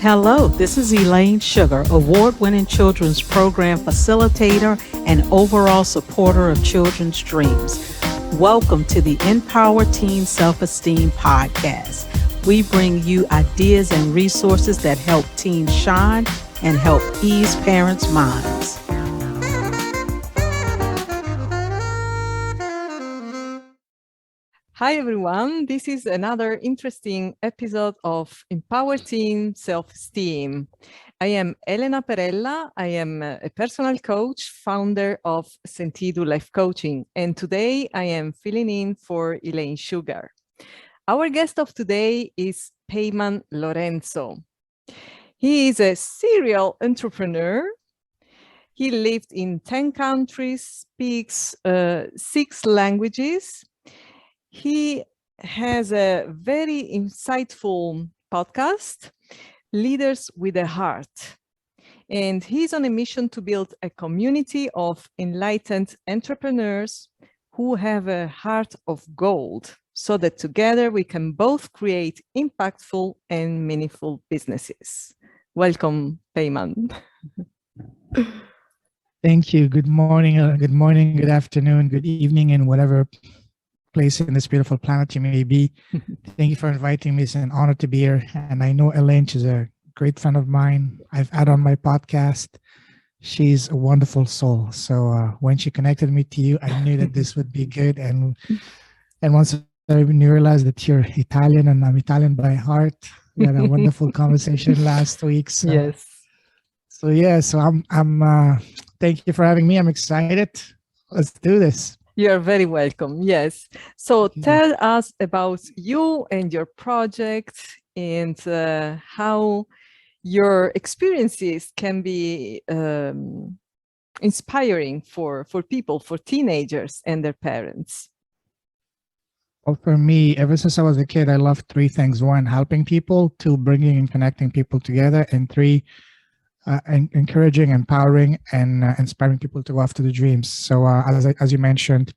Hello, this is Elaine Sugar, award-winning children's program facilitator and overall supporter of children's dreams. Welcome to the Empower Teen Self-Esteem podcast. We bring you ideas and resources that help teens shine and help ease parents' minds. Hi everyone, this is another interesting episode of Empower Teen Self-Esteem. I am Elena Perella. I am a personal coach, founder of Sentido Life Coaching, and today I am filling in for Elaine Sugar. Our guest of today is Payman Lorenzo. He is a serial entrepreneur. He lived in 10 countries, speaks 6 languages. He has a very insightful podcast, Leaders with a Heart. And he's on a mission to build a community of enlightened entrepreneurs who have a heart of gold, so that together we can both create impactful and meaningful businesses. Welcome, Payman. Thank you. Good morning, good afternoon, good evening, and whatever place in this beautiful planet you may be. Thank you for inviting me. It's an honor to be here. And I know Elaine, she's a great friend of mine. I've had on my podcast. She's a wonderful soul. So when she connected me to you, I knew that this would be good. And once I realized that you're Italian and I'm Italian by heart, we had a wonderful conversation last week. So, Yes. So I'm thank you for having me. I'm excited. Let's do this. You're very welcome. Yes. So tell us about you and your project and how your experiences can be inspiring for people, for teenagers and their parents. Well, for me, ever since I was a kid, I loved 3 things. 1, helping people. 2, bringing and connecting people together. And 3, encouraging, empowering, and inspiring people to go after the dreams. So as you mentioned,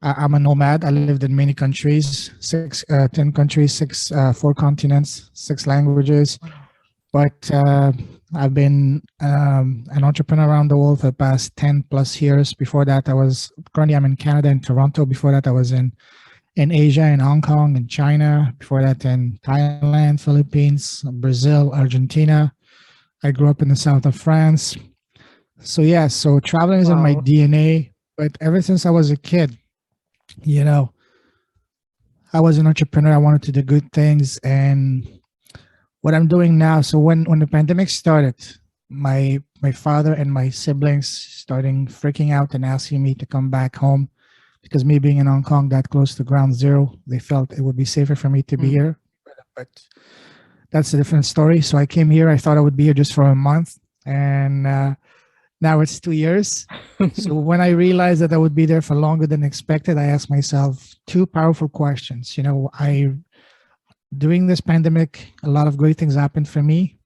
I'm a nomad. I lived in many countries, 10 countries, 4 continents, 6 languages. But I've been an entrepreneur around the world for the past 10 plus years. Before that, currently I'm in Canada and Toronto. Before that, I was in Asia, in Hong Kong, in China. Before that, in Thailand, Philippines, Brazil, Argentina. I grew up in the south of France. So traveling is in my DNA. But ever since I was a kid, I was an entrepreneur. I wanted to do good things. And what I'm doing now, so when the pandemic started, my father and my siblings starting freaking out and asking me to come back home, because me being in Hong Kong, that close to ground zero, they felt it would be safer for me to be here. But that's a different story. So I came here. I thought I would be here just for a month. And now it's 2 years. So when I realized that I would be there for longer than expected, I asked myself 2 powerful questions. During this pandemic, a lot of great things happened for me.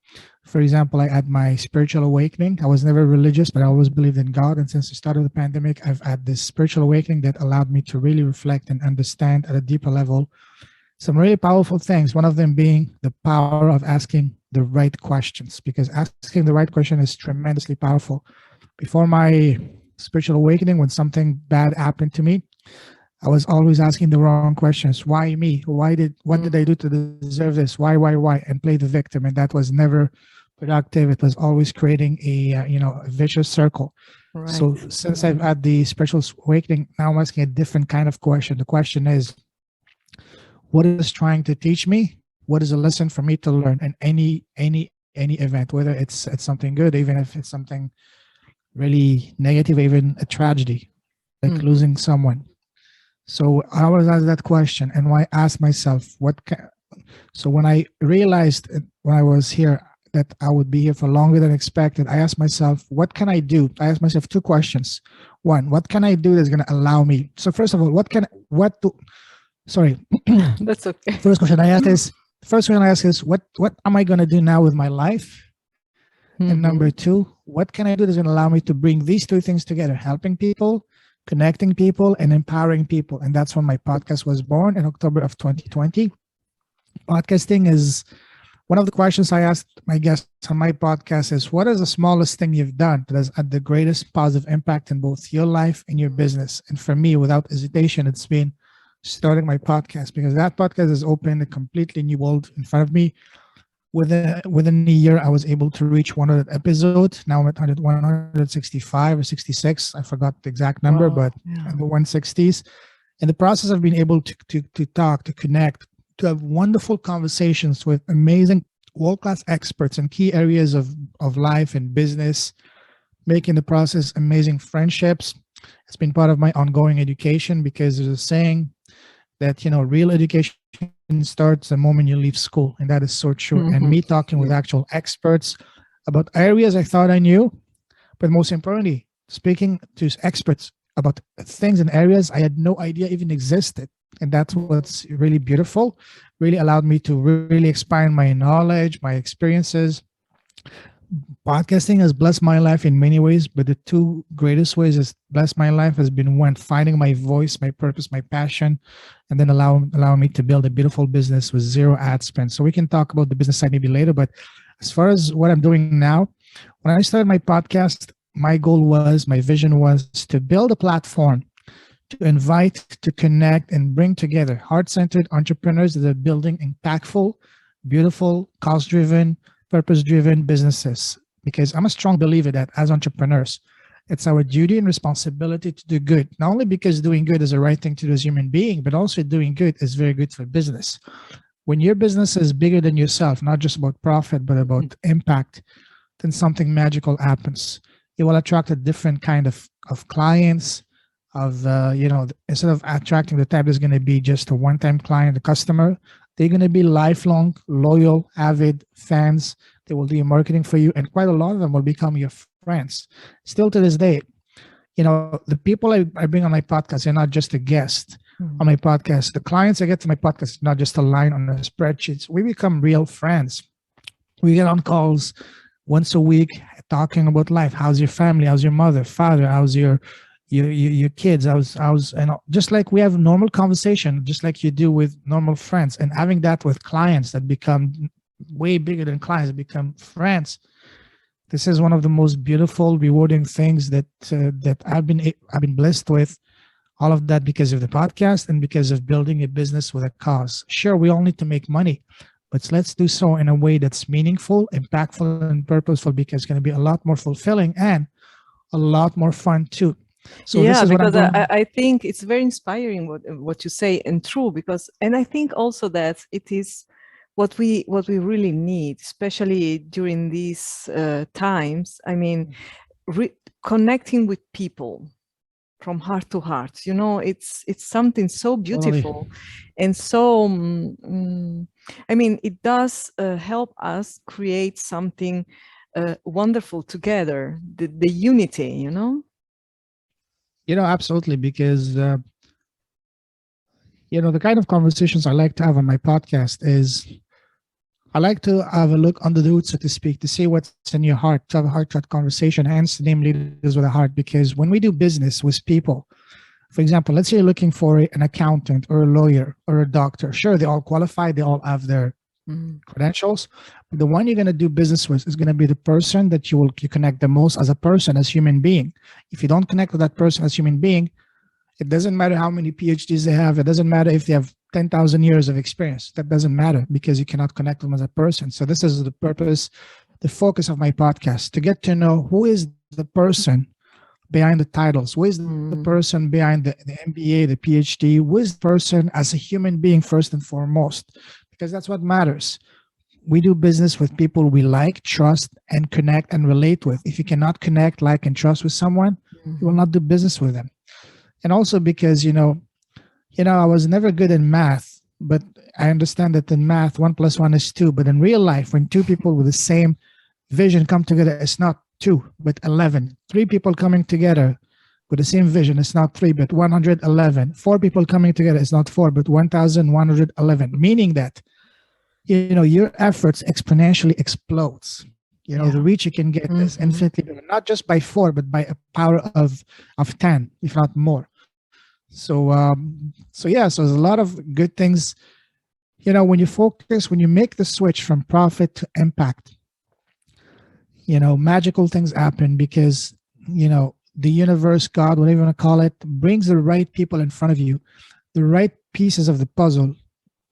For example, I had my spiritual awakening. I was never religious, but I always believed in God. And since the start of the pandemic, I've had this spiritual awakening that allowed me to really reflect and understand at a deeper level some really powerful things. One of them being the power of asking the right questions, because asking the right question is tremendously powerful. Before my spiritual awakening, when something bad happened to me, I was always asking the wrong questions. Why me? What did I do to deserve this? Why? And play the victim. And that was never productive. It was always creating a vicious circle. Right. So since I've had the spiritual awakening, now I'm asking a different kind of question. The question is, what is this trying to teach me? What is a lesson for me to learn in any event, whether it's something good, even if it's something really negative, even a tragedy, like losing someone. So I always ask that question, and I ask myself, so when I realized when I was here that I would be here for longer than expected, I asked myself, what can I do? I asked myself 2 questions. 1, what can I do that's going to allow me? So first of all, That's okay. First question I ask is, what am I going to do now with my life? And number 2, what can I do that's going to allow me to bring these 2 things together, helping people, connecting people, and empowering people? And that's when my podcast was born in October of 2020. Podcasting is One of the questions I asked my guests on my podcast is, what is the smallest thing you've done that has had the greatest positive impact in both your life and your business? And for me, without hesitation, it's been starting my podcast, because that podcast has opened a completely new world in front of me. Within a year, I was able to reach 100 episodes. Now I'm at 165 or 66. I forgot the exact number, Wow. but Yeah. in the 160s. In the process of being able to talk, to connect, to have wonderful conversations with amazing world-class experts in key areas of life and business, making the process amazing friendships. It's been part of my ongoing education, because there's a saying that, real education starts the moment you leave school. And that is so true. And me talking with actual experts about areas I thought I knew, but most importantly, speaking to experts about things and areas I had no idea even existed. And that's what's really beautiful, really allowed me to really expand my knowledge, my experiences. Podcasting has blessed my life in many ways, but the two greatest ways it's blessed my life has been, one, finding my voice, my purpose, my passion, and then allowing me to build a beautiful business with zero ad spend. So we can talk about the business side maybe later, but as far as what I'm doing now, when I started my podcast, my vision was to build a platform to invite, to connect, and bring together heart-centered entrepreneurs that are building impactful, beautiful, cost-driven, purpose-driven businesses. Because I'm a strong believer that as entrepreneurs, it's our duty and responsibility to do good. Not only because doing good is the right thing to do as a human being, but also doing good is very good for business. When your business is bigger than yourself, not just about profit, but about impact, then something magical happens. It will attract a different kind of clients, instead of attracting the type that's going to be just a one-time client, a customer, they're going to be lifelong, loyal, avid fans. They will do your marketing for you, and quite a lot of them will become your friends. Still to this day, the people I bring on my podcast, they're not just a guest on my podcast. The clients I get to my podcast, not just a line on the spreadsheets. We become real friends. We get on calls once a week talking about life. How's your family? How's your mother, father? How's your kids? And just like we have normal conversation, just like you do with normal friends, and having that with clients that become way bigger than clients, become friends. This is one of the most beautiful, rewarding things that I've been blessed with. All of that because of the podcast and because of building a business with a cause. Sure, we all need to make money, but let's do so in a way that's meaningful, impactful, and purposeful, because it's going to be a lot more fulfilling and a lot more fun too. So yeah, this is because what I'm doing. I think it's very inspiring what you say, and true, and I think also that it is what we really need, especially during these times. I mean, connecting with people from heart to heart. It's something so beautiful. Totally. And so I mean, it does help us create something wonderful together, the unity. Absolutely, because the kind of conversations I like to have on my podcast is, I like to have a look under the hood, so to speak, to see what's in your heart, to have a heart-to-heart conversation, hence the name Leaders with a Heart. Because when we do business with people, for example, let's say you're looking for an accountant or a lawyer or a doctor. Sure, they all qualify, they all have their credentials, but the one you're going to do business with is going to be the person that you connect the most as a person, as human being. If you don't connect with that person as human being, it doesn't matter how many PhDs they have. It doesn't matter if they have 10,000 years of experience. That doesn't matter, because you cannot connect them as a person. So this is the purpose, the focus of my podcast, to get to know who is the person behind the titles, who is the person behind the MBA, the PhD, who is the person as a human being first and foremost, because that's what matters. We do business with people we like, trust, and connect and relate with. If you cannot connect, like, and trust with someone, you will not do business with them. And also because, I was never good in math, but I understand that in math, 1 + 1 is 2. But in real life, when two people with the same vision come together, it's not 2, but 11. 3 people coming together with the same vision, it's not 3, but 111. 4 people coming together, it's not 4, but 1,111. Meaning that, your efforts exponentially explodes. The reach you can get is infinitely bigger, not just by 4, but by a power of 10, if not more. So there's a lot of good things, when you focus, when you make the switch from profit to impact, magical things happen because, the universe, God, whatever you want to call it, brings the right people in front of you. The right pieces of the puzzle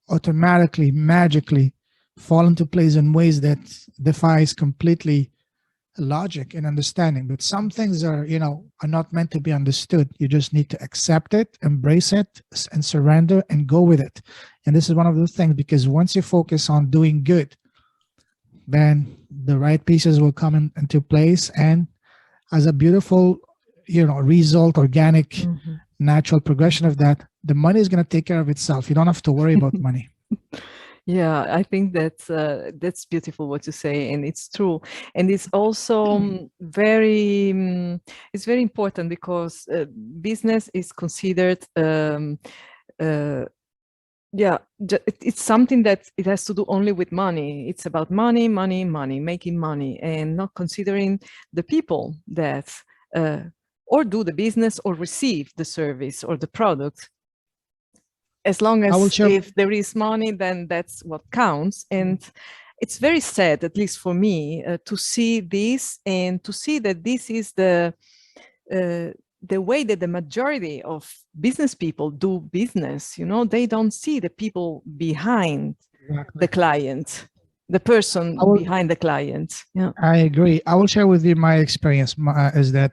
automatically, magically fall into place in ways that defies completely logic and understanding. But some things are not meant to be understood. You just need to accept it, embrace it, and surrender and go with it. And this is one of those things, because once you focus on doing good, then the right pieces will come into place, and as a beautiful result, organic, natural progression of that, the money is going to take care of itself. You don't have to worry about money. Yeah, I think that's beautiful what you say, and it's true, and it's also it's very important, because business is considered it's something that it has to do only with money. It's about money, making money, and not considering the people that or do the business or receive the service or the product. As long as if there is money, then that's what counts. And it's very sad, at least for me, to see this, and to see that this is the way that the majority of business people do business. They don't see the people behind the client, the person behind the client. Yeah, I agree. I will share with you my experience. Is that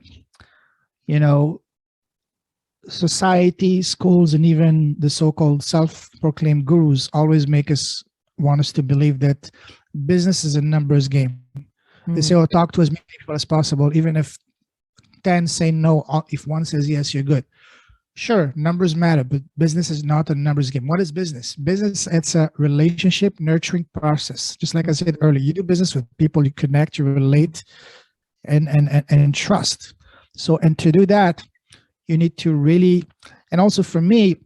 society, schools, and even the so-called self-proclaimed gurus always want us to believe that business is a numbers game. They say, talk to as many people as possible, even if 10 say no. If one says yes, you're good. Sure, numbers matter, but business is not a numbers game. What is business? Business, it's a relationship nurturing process. Just like I said earlier, you do business with people, you connect, you relate, and trust. So, and to do that, you need to really, and also for me,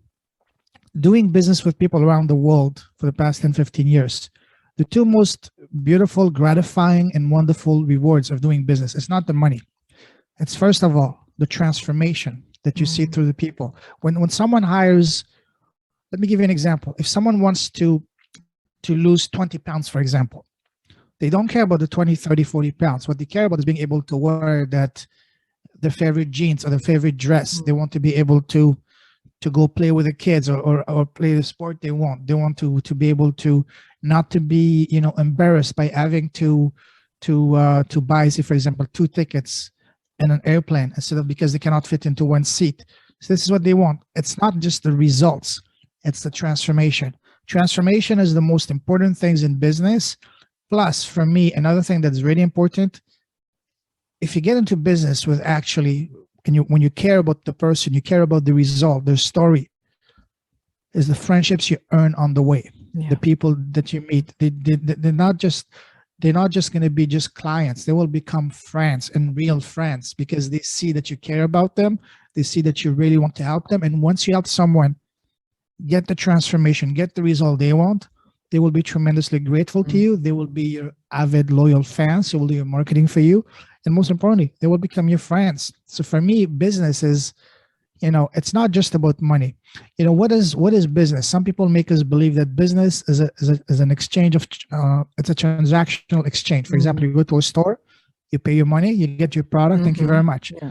doing business with people around the world for the past 10, 15 years, the two most beautiful, gratifying, and wonderful rewards of doing business, it's not the money. It's first of all, the transformation that you see through the people. When someone hires, let me give you an example. If someone wants to lose 20 pounds, for example, they don't care about the 20, 30, 40 pounds. What they care about is being able to wear their favorite jeans or their favorite dress. They want to be able to go play with the kids or play the sport they want. They want to be able to not to be embarrassed by having to buy, say, for example, 2 tickets in an airplane instead of, because they cannot fit into 1 seat. So this is what they want. It's not just the results, it's the transformation. Transformation is the most important things in business. Plus, for me, another thing that's really important, if you get into business with actually, when you care about the person, you care about the result, their story, is the friendships you earn on the way. The people that you meet, they're not just going to be just clients. They will become friends, and real friends, because they see that you care about them. They see that you really want to help them. And once you help someone get the transformation, get the result they want, they will be tremendously grateful to you. They will be your avid, loyal fans who will do your marketing for you. And most importantly, they will become your friends. So for me, business is, it's not just about money. What is business? Some people make us believe that business is an exchange of, it's a transactional exchange. For example, you go to a store, you pay your money, you get your product, thank you very much. Yeah.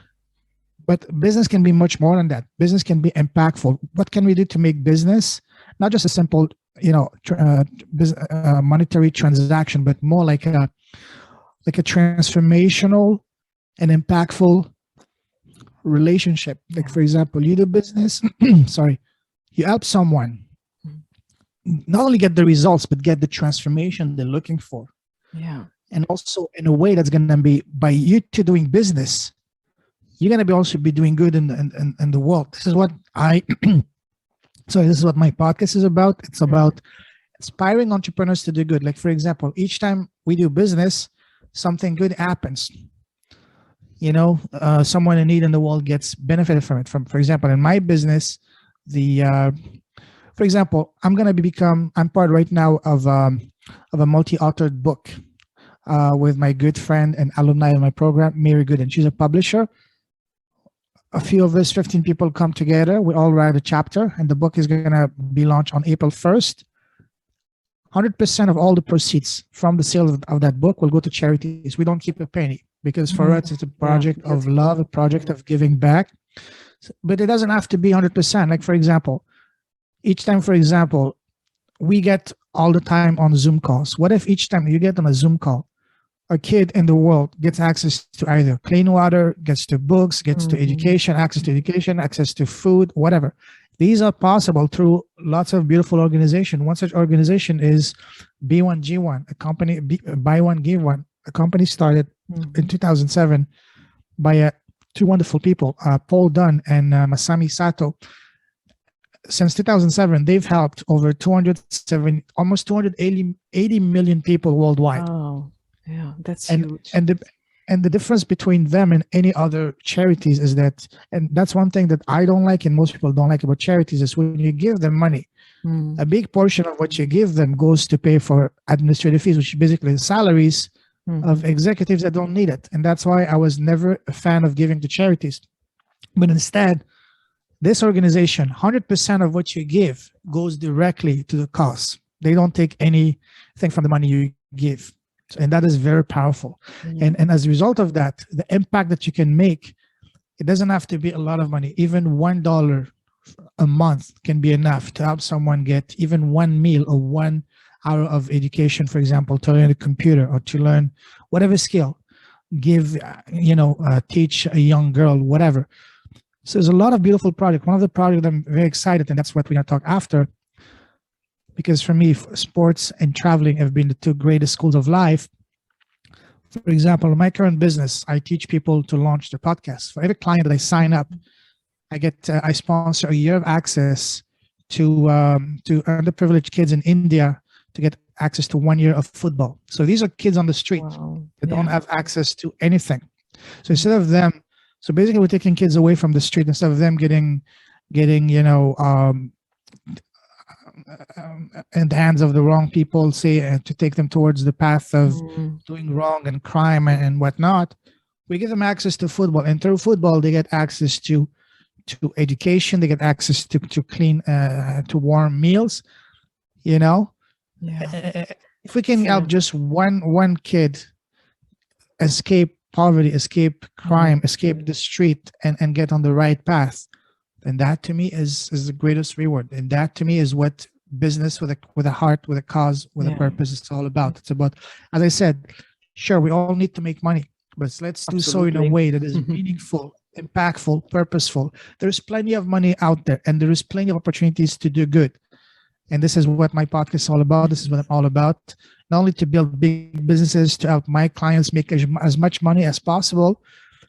But business can be much more than that. Business can be impactful. What can we do to make business not just a simple, monetary transaction, but more like a transformational and impactful relationship? Like, for example, you do business, you help someone not only get the results, but get the transformation they're looking for. Yeah. And also in a way that's going to be, by you two doing business, you're going to also be doing good in the world. This is what this is what my podcast is about. It's about inspiring entrepreneurs to do good. Like, for example, each time we do business, something good happens. Someone in need in the world gets benefited from it. For example, in my business, for example, I'm part right now of a multi-authored book with my good friend and alumni of my program, Mary Gooden. She's a publisher. A few of us, 15 people, come together. We all write a chapter, and the book is going to be launched on April 1st. 100% of all the proceeds from the sale of that book will go to charities. We don't keep a penny because for us, it's a project of love, a project of giving back. But it doesn't have to be 100%. Like, for example, each time, for example, we get all the time on Zoom calls. What if each time you get on a Zoom call, a kid in the world gets access to either clean water, gets to books, gets to education, access to food, whatever. These are possible through lots of beautiful organizations. One such organization is B1G1, a company, Buy One, Give One, a company started in 2007 by two wonderful people, Paul Dunn and Masami Sato. Since 2007, they've helped over 270, almost 280 million people worldwide. Oh, yeah, that's huge. And the difference between them and any other charities is that, and that's one thing that I don't like and most people don't like about charities, is when you give them money, a big portion of what you give them goes to pay for administrative fees, which is basically the salaries of executives that don't need it. And that's why I was never a fan of giving to charities. But instead, this organization, 100% of what you give goes directly to the cause. They don't take anything from the money you give. And that is very powerful. And as a result of that, the impact that you can make, it doesn't have to be a lot of money. Even $1 a month can be enough to help someone get even one meal or 1 hour of education, for example, to learn a computer or to learn whatever skill, teach a young girl, whatever. So there's a lot of beautiful projects. One of the projects I'm very excited, and that's what we're going to talk after, because for me, sports and traveling have been the two greatest schools of life. For example, in my current business, I teach people to launch their podcasts. For every client that I sign up, I sponsor a year of access to underprivileged kids in India to get access to 1 year of football. So these are kids on the street that don't have access to anything. So instead of them, so basically we're taking kids away from the street instead of them getting in the hands of the wrong people, say, to take them towards the path of doing wrong and crime and whatnot. We give them access to football, and through football, they get access to education. They get access to clean, to warm meals. If we can help just one kid escape poverty, escape crime, escape the street, and get on the right path, and that to me is the greatest reward. And that to me is what business with a heart, with a cause, with a purpose is all about. It's about, as I said, sure, we all need to make money, but let's do so in a way that is meaningful, impactful, purposeful. There's plenty of money out there, and there is plenty of opportunities to do good. And this is what my podcast is all about. This is what I'm all about. Not only to build big businesses, to help my clients make as much money as possible,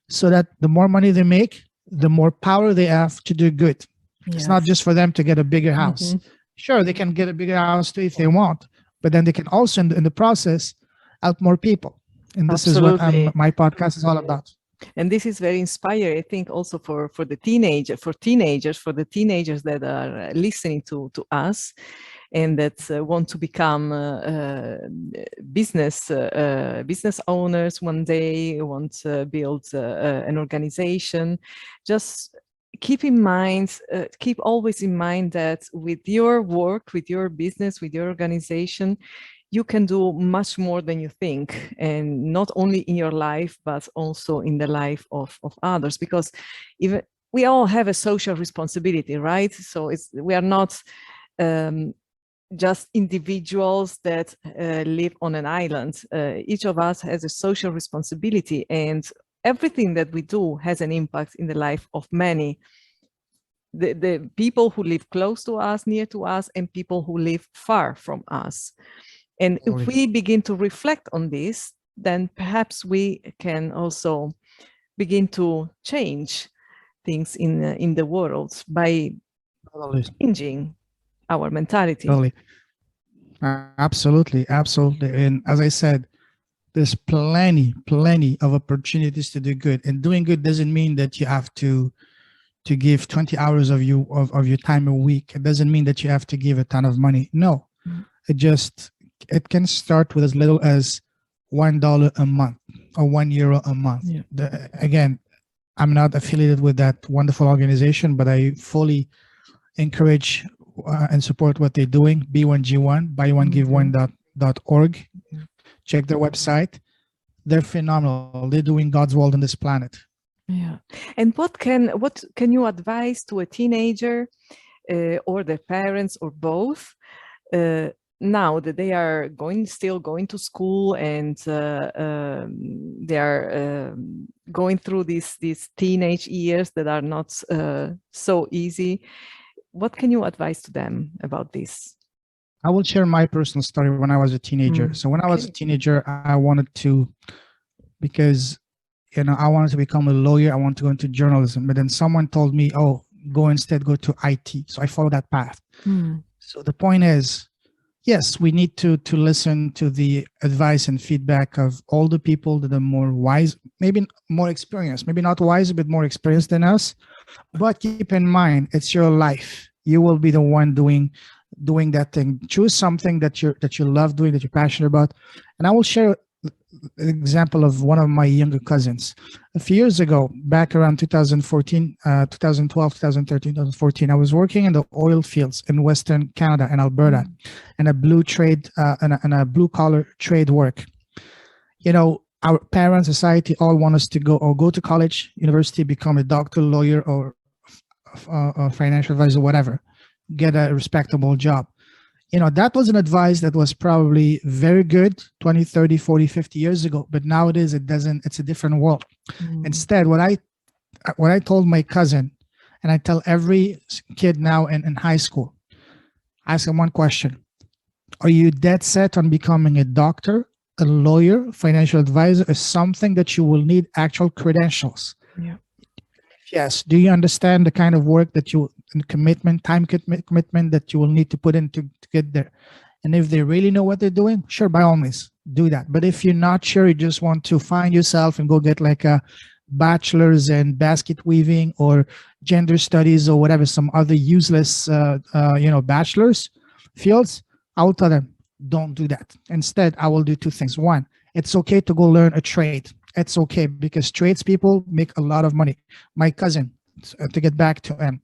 so that the more money they make, the more power they have to do good. It's not just for them to get a bigger house. Sure, they can get a bigger house too if they want, but then they can also, in the process, help more people. And this is what my podcast is all about. And this is very inspiring, I think, also for the teenagers that are listening to us and that want to become business owners one day, want to build an organization. Just keep always in mind that with your work, with your business, with your organization, you can do much more than you think, and not only in your life, but also in the life of others, because even we all have a social responsibility, right? So we are not just individuals that live on an island. Each of us has a social responsibility, and everything that we do has an impact in the life of many. The people who live close to us, near to us, and people who live far from us. And if we begin to reflect on this, then perhaps we can also begin to change things in the world by changing our mentality. Totally. Absolutely. And as I said, there's plenty of opportunities to do good. And doing good doesn't mean that you have to give 20 hours of your time a week. It doesn't mean that you have to give a ton of money. No, it can start with as little as $1 a month or €1 a month. Again, I'm not affiliated with that wonderful organization, but I fully encourage and support what they're doing. B1G1, buy1give1.org. Check their website. They're phenomenal. They're doing God's world on this planet. Yeah. And what can you advise to a teenager or their parents or both now that they are still going to school and they are going through these teenage years that are not so easy? What can you advise to them about this? I will share my personal story when I was a teenager. So when I was a teenager, I wanted to, because I wanted to become a lawyer. I wanted to go into journalism, but then someone told me, "Oh, go to IT." So I followed that path. So the point is, yes, we need to listen to the advice and feedback of all the people that are more wise, maybe more experienced, maybe not wise, but more experienced than us. But keep in mind, it's your life. You will be the one doing that thing. Choose something that you love doing, that you're passionate about. And I will share an example of one of my younger cousins. A few years ago, back around 2014, 2012, 2013, 2014, I was working in the oil fields in Western Canada and Alberta, and a blue collar trade work. Our parents, society, all want us to go to college, university, become a doctor, lawyer, or a financial advisor, whatever, get a respectable job. That was an advice that was probably very good 20, 30, 40, 50 years ago. But nowadays it's a different world. Instead, what I told my cousin, and I tell every kid now in high school, ask them one question. Are you dead set on becoming a doctor, a lawyer, financial advisor, or something that you will need actual credentials? Yeah. Yes. Do you understand the kind of work that time commitment that you will need to put in to get there? And if they really know what they're doing, sure, by all means, do that. But if you're not sure, you just want to find yourself and go get like a bachelor's in basket weaving or gender studies or whatever, some other useless, bachelor's fields, I will tell them, don't do that. Instead, I will do two things. One, it's okay to go learn a trade. It's okay, because tradespeople make a lot of money. My cousin, to get back to him,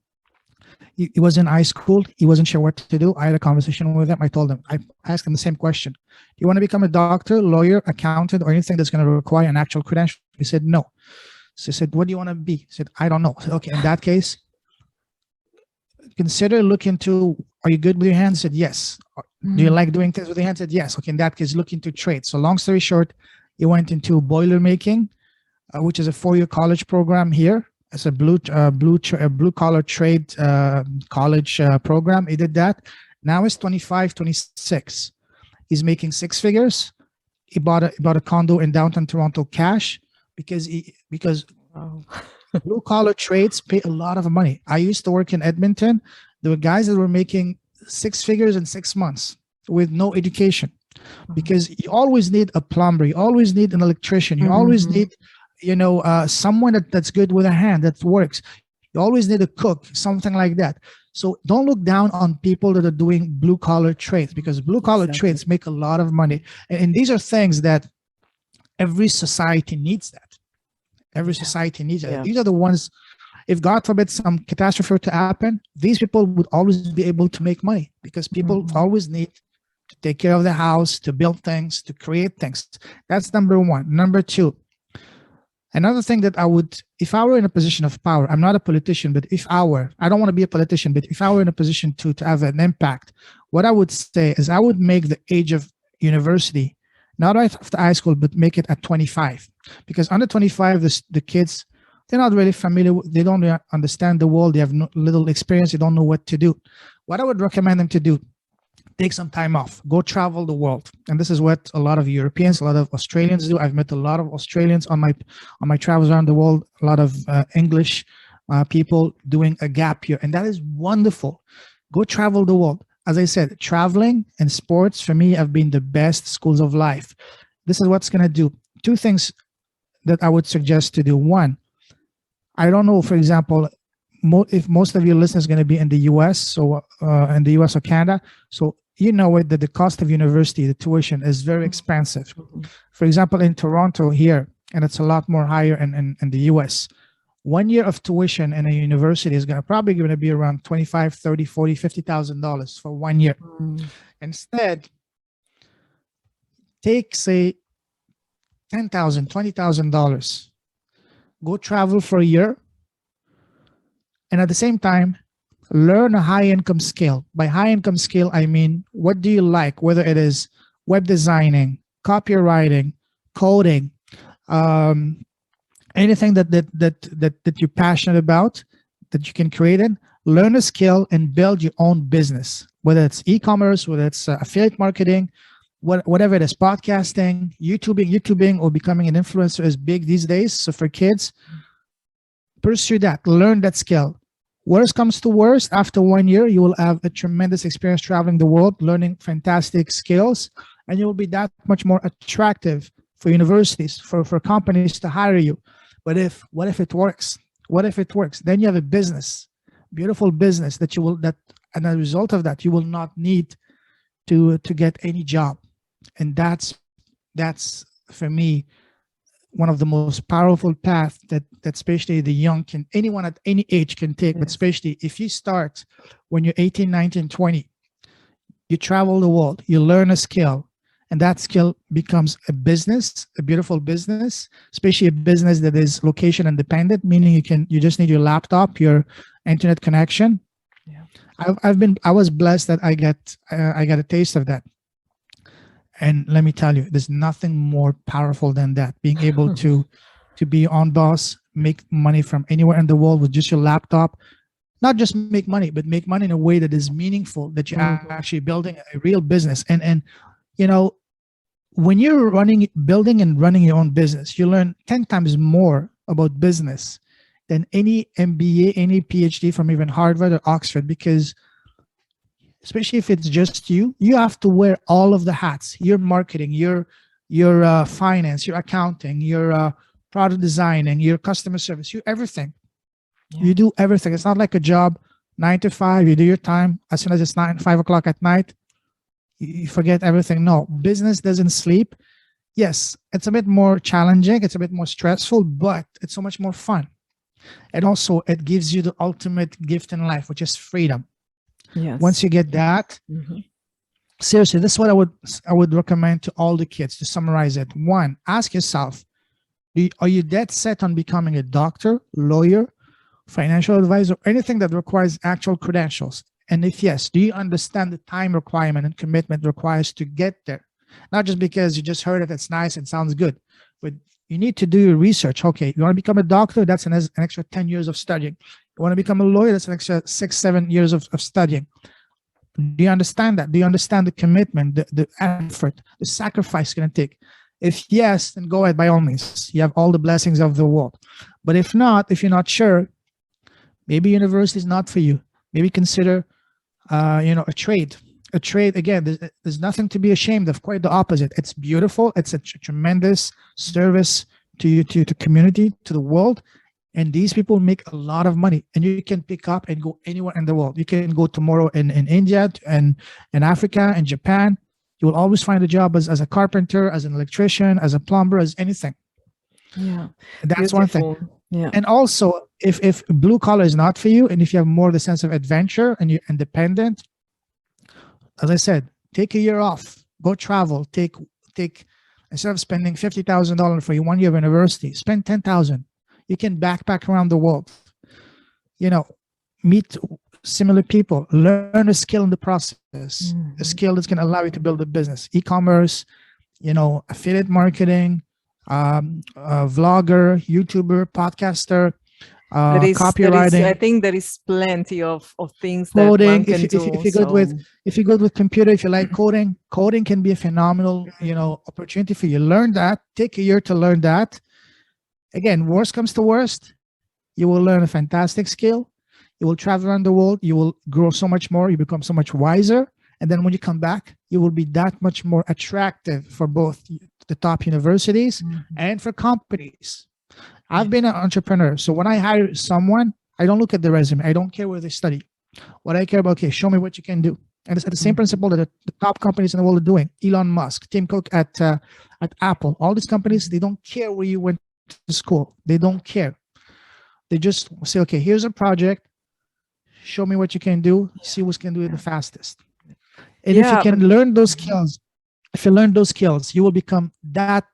he was in high school. He wasn't sure what to do. I had a conversation with him. I asked him the same question. Do you want to become a doctor, lawyer, accountant, or anything that's going to require an actual credential? He said, no. So I said, what do you want to be? He said, I don't know. I said, okay, in that case, consider look into, are you good with your hands? He said, yes. Do you like doing things with your hands? He said, yes. Okay, in that case, look into trade. So long story short, he went into boiler making, which is a 4-year college program here. It's a blue collar trade college program. He did that. Now he's 25, 26. He's making 6 figures. He bought a condo in downtown Toronto cash because blue collar trades pay a lot of money. I used to work in Edmonton. There were guys that were making 6 figures in 6 months with no education. Because you always need a plumber, you always need an electrician, you always need, someone that's good with a hand that works. You always need a cook, something like that. So don't look down on people that are doing blue collar trades, because blue collar trades make a lot of money. And these are things that every society needs that. Every society needs that. These are the ones, if God forbid some catastrophe to happen, these people would always be able to make money, because people always need to take care of the house, to build things, to create things. That's number one. Number two, another thing that if I were in a position of power, I'm not a politician, but I don't want to be a politician, but if I were in a position to have an impact, what I would say is I would make the age of university, not right after high school, but make it at 25. Because under 25, the kids, they're not really familiar, they don't really understand the world, they have little experience, they don't know what to do. What I would recommend them to do, take some time off, go travel the world. And this is what a lot of Europeans, a lot of Australians do. I've met a lot of Australians on my travels around the world, a lot of English people doing a gap year. And that is wonderful. Go travel the world. As I said, traveling and sports for me have been the best schools of life. This is what's going to do. 2 things that I would suggest to do. One, I don't know, for example, if most of your listeners are going to be in the US, so in the US or Canada, so that the cost of university, the tuition is very expensive. For example, in Toronto here, and it's a lot more higher in the US, 1 year of tuition in a university is probably going to be around 25, 30, 40, $50,000 for 1 year. Instead, take, say, $10,000, $20,000, go travel for a year, and at the same time, learn a high income skill. By high income skill, I mean, what do you like? Whether it is web designing, copywriting, coding, anything that you're passionate about, that you can create it, learn a skill and build your own business, whether it's e-commerce, whether it's affiliate marketing, whatever it is, podcasting, YouTubing, or becoming an influencer is big these days. So for kids, pursue that, learn that skill. Worst comes to worst, after 1 year, you will have a tremendous experience traveling the world, learning fantastic skills, and you will be that much more attractive for universities, for companies to hire you. But what if it works? What if it works? Then you have a business, beautiful business and as a result of that, you will not need to get any job. And that's for me one of the most powerful paths that especially the young anyone at any age can take. Yes. But especially if you start when you're 18, 19, 20, you travel the world, you learn a skill, and that skill becomes a business, a beautiful business, especially a business that is location independent, meaning you just need your laptop, your internet connection. Yeah. I was blessed that I got a taste of that. And let me tell you, there's nothing more powerful than that. Being able to be your own boss, make money from anywhere in the world with just your laptop. Not just make money, but make money in a way that is meaningful, that you're actually building a real business. And you know, when you're building and running your own business, you learn 10 times more about business than any MBA, any PhD from even Harvard or Oxford, because especially if it's just you have to wear all of the hats. Your marketing, your finance, your accounting, your product designing, your customer service, everything. Yeah. You do everything. It's not like a job, 9 to 5, you do your time. As soon as it's 5 o'clock at night, you forget everything. No, business doesn't sleep. Yes, it's a bit more challenging. It's a bit more stressful, but it's so much more fun. And also it gives you the ultimate gift in life, which is freedom. Yes. Once you get that, seriously, this is what I would recommend to all the kids. To summarize it, 1, ask yourself, are you dead set on becoming a doctor, lawyer, financial advisor, anything that requires actual credentials? And if yes, do you understand the time requirement and commitment requires to get there? Not just because you just heard it, it's nice and sounds good, but you need to do your research. Okay, you want to become a doctor? That's an extra 10 years of studying. You want to become a lawyer? That's an extra 6-7 years of studying. Do you understand that? Do you understand the commitment, the effort, the sacrifice it's going to take? If yes, then go ahead, by all means. You have all the blessings of the world. But if not, if you're not sure, maybe university is not for you. Maybe consider a trade. A trade, again, there's nothing to be ashamed of. Quite the opposite. It's beautiful. It's a tremendous service to community, to the world. And these people make a lot of money. And you can pick up and go anywhere in the world. You can go tomorrow in India and in Africa and Japan. You will always find a job as a carpenter, as an electrician, as a plumber, as anything. Yeah, that's beautiful. One thing. Yeah. And also, if blue collar is not for you, and if you have more the sense of adventure and you're independent, as I said, take a year off, go travel, take instead of spending $50,000 for your 1 year of university, spend $10,000. You can backpack around the world, meet similar people, learn a skill in the process, a skill that's going to allow you to build a business, e-commerce, affiliate marketing, vlogger, YouTuber, podcaster, copywriting. I think there is plenty of things coding, that one can do. If you're good with computer, if you like coding can be a phenomenal, opportunity for you. Learn that. Take a year to learn that. Again, worst comes to worst, you will learn a fantastic skill. You will travel around the world. You will grow so much more. You become so much wiser. And then when you come back, you will be that much more attractive for both the top universities and for companies. I've been an entrepreneur. So when I hire someone, I don't look at the resume. I don't care where they study. What I care about, okay, show me what you can do. And it's the same principle that the top companies in the world are doing. Elon Musk, Tim Cook at Apple, all these companies, they don't care where you went to school. They don't care. They just say, okay, here's a project. Show me what you can do. See who can do it the fastest. And if you can learn those skills, you will become that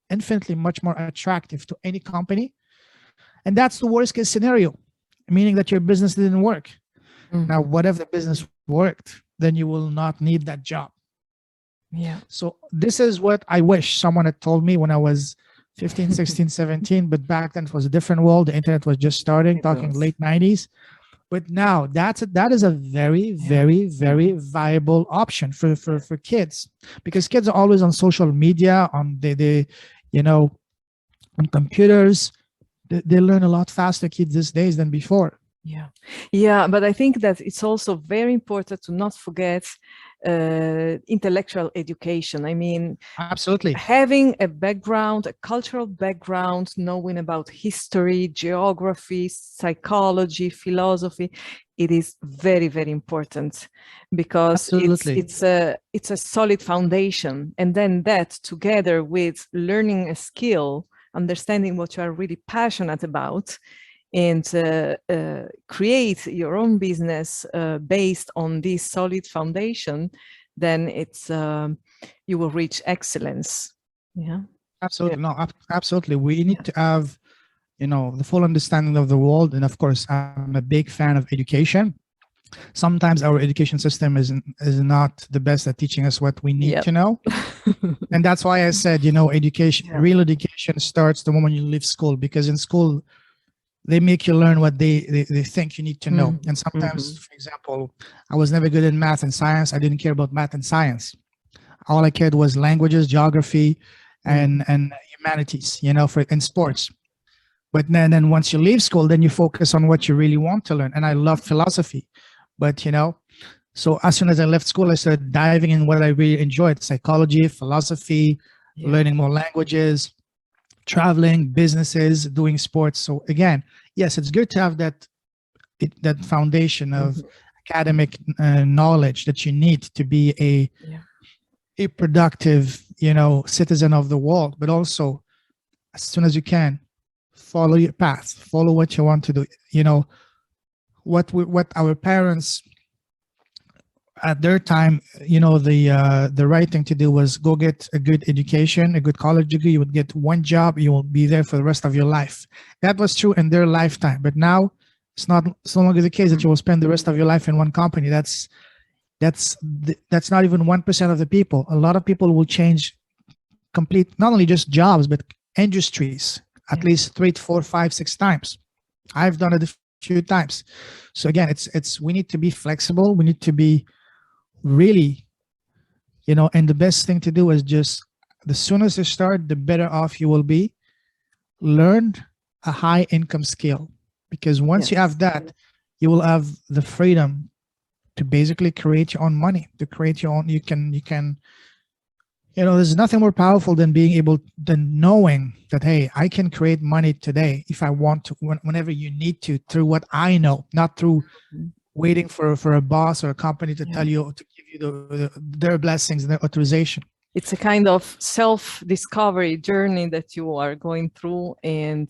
infinitely much more attractive to any company. And that's the worst case scenario, meaning that your business didn't work. Now, what if the business worked? Then you will not need that job. Yeah. So this is what I wish someone had told me when I was 15, 16, 17. But back then it was a different world. The internet was just starting, talking late 90s. But now that is a very, very, very viable option for kids, because kids are always on social media, on on computers. They learn a lot faster, kids these days, than before. Yeah, but I think that it's also very important to not forget intellectual education. I mean, absolutely, having a background, a cultural background, knowing about history, geography, psychology, philosophy, it is very, very important, because it's a solid foundation. And then that, together with learning a skill, understanding what you are really passionate about, and create your own business based on this solid foundation, then it's you will reach excellence. Yeah, absolutely. No, absolutely. We need to have, the full understanding of the world. And of course, I'm a big fan of education. Sometimes our education system is not the best at teaching us what we need to know. And that's why I said, education, real education starts the moment you leave school, because in school, they make you learn what they think you need to know. And sometimes, for example, I was never good in math and science. I didn't care about math and science. All I cared was languages, geography, and humanities, in sports. But then once you leave school, then you focus on what you really want to learn. And I loved philosophy. But, so as soon as I left school, I started diving in what I really enjoyed: psychology, philosophy, learning more languages, traveling, businesses, doing sports. So again, yes, it's good to have that foundation of academic knowledge that you need to be a productive, citizen of the world. But also, as soon as you can, follow your path, follow what you want to do. What our parents at their time, the right thing to do was go get a good education, a good college degree. You would get one job, you will be there for the rest of your life. That was true in their lifetime. But now it's no longer the case that you will spend the rest of your life in one company. That's not even 1% of the people. A lot of people will change not only just jobs, but industries at least 3 to 4, 5, 6 times. I've done it a few times. So again, we need to be flexible. We need to be really, and the best thing to do is just, the sooner you start, the better off you will be. Learn a high income skill, because once you have that, you will have the freedom to basically create your own money, to create your own, you can, there's nothing more powerful than than knowing that, hey, I can create money today if I want to, whenever you need to, through what I know, not through waiting for a boss or a company to tell you, to give you their blessings and their authorization. It's a kind of self-discovery journey that you are going through, and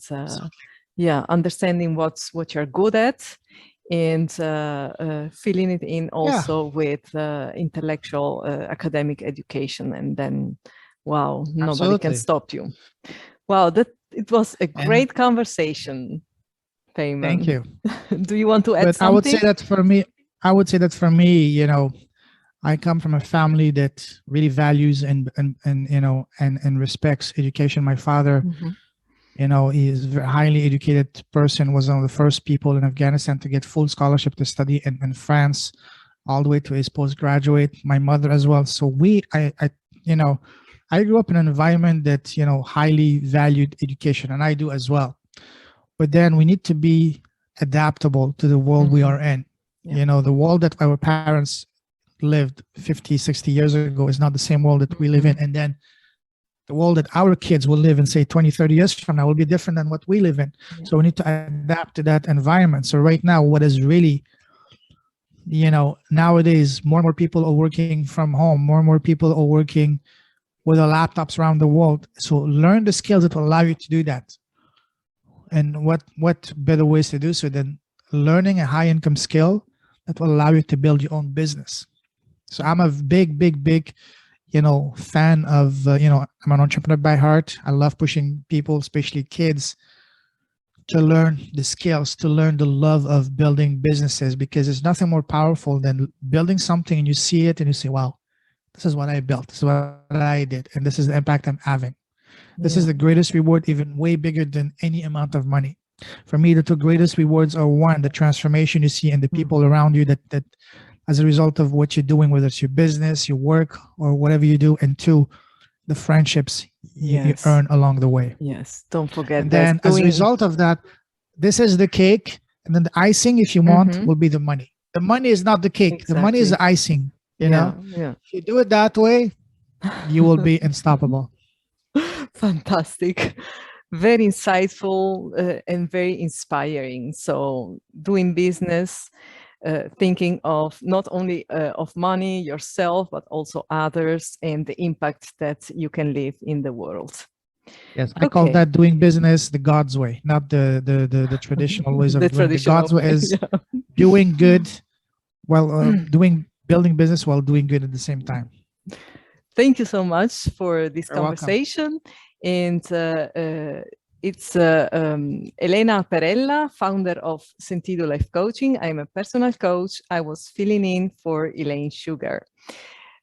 understanding what you're good at, and filling it in also with intellectual academic education, and then nobody can stop you. Wow, it was a great conversation, Payman. Thank you. Do you want to add something? I would say that for me, I come from a family that really values and respects education. My father, he is a very highly educated person, was one of the first people in Afghanistan to get full scholarship to study in France, all the way to his postgraduate. My mother as well. So I grew up in an environment that, highly valued education, and I do as well. But then we need to be adaptable to the world we are in. The world that our parents lived 50, 60 years ago is not the same world that we live in. And then the world that our kids will live in, say 20, 30 years from now, will be different than what we live in. So we need to adapt to that environment. So right now, what is really, nowadays, more and more people are working from home. More and more people are working with their laptops around the world. So learn the skills that will allow you to do that. and what better ways to do so than learning a high income skill that will allow you to build your own business. So I'm a big fan of I'm an entrepreneur by heart. I love pushing people, especially kids, to learn the skills, to learn the love of building businesses, because there's nothing more powerful than building something and you see it and you say, wow, this is what I built, this is what I did, and this is the impact I'm having. This is the greatest reward, even way bigger than any amount of money. For me, the two greatest rewards are, one, the transformation you see in the people around you that as a result of what you're doing, whether it's your business, your work, or whatever you do, and two, the friendships you earn along the way. Yes, don't forget And that. then as a result of that, this is the cake, and then the icing, if you want, will be the money. The money is not the cake. The money is the icing. You know, if you do it that way, you will be unstoppable. Fantastic. Very insightful and very inspiring. So doing business, thinking of not only of money, yourself, but also others, and the impact that you can leave in the world. Yes, I call that doing business the God's way, not the traditional ways of doing. The God's way is doing good while building business while doing good at the same time. Thank you so much for this conversation. And it's Elena Perella, founder of Sentido Life Coaching. I'm a personal coach. I was filling in for Elaine Sugar.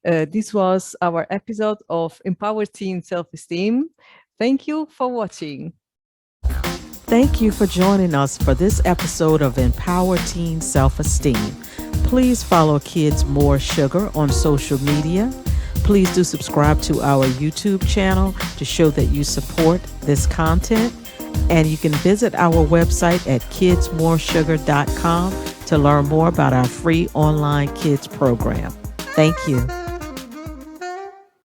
This was our episode of Empower Teen Self-Esteem. Thank you for watching. Thank you for joining us for this episode of Empower Teen Self-Esteem. Please follow Kids More Sugar on social media. Please do subscribe to our YouTube channel to show that you support this content. And you can visit our website at kidsmoresugar.com to learn more about our free online kids program. Thank you.